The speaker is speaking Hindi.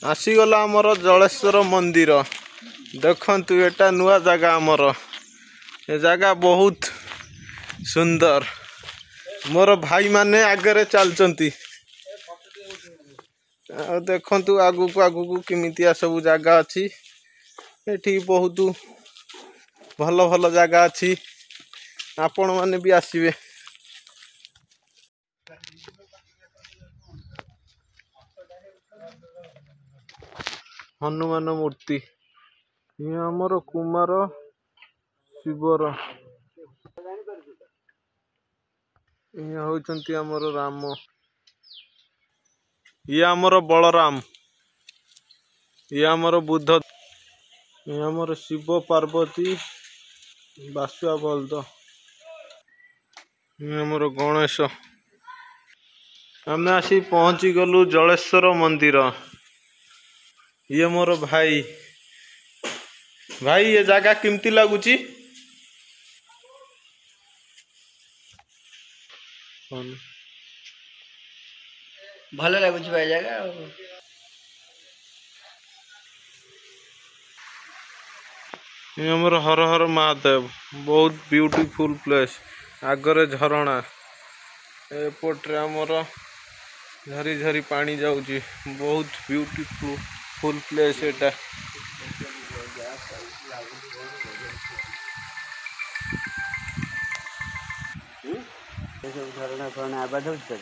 आसीगला आमर जलेश्वर मंदिर देखंतु एटा नुआ जगह आमर ए जगह बहुत सुंदर। मोर भाई माने आगे चलचंती देखंतु आगु को किमितिया सब जगह अच्छी एठी बहुत भल भल जगह अच्छी आपण माने भी आसीबे। हनुमान मूर्ति ये आमर कुमार शिवर ये होचंती आमर राम ये आमर बलराम ये आमर बुद्ध ये आमर शिव पार्वती बासुआ बलद ये आमर गणेश। आम आसी पहुँची गलु जलेश्वर मंदिर। ये मोर भाई ये जगह किमती लगुच भल लगुच भाई जगह ये हमर हर हर महादेव बहुत ब्यूटीफुल प्लेस आगरे झरणा एपट्रे आमर झरी झरी पानी जाऊँगी बहुत ब्यूटीफुल फुल प्लेस एटा। झरणा फरणा आबाद होता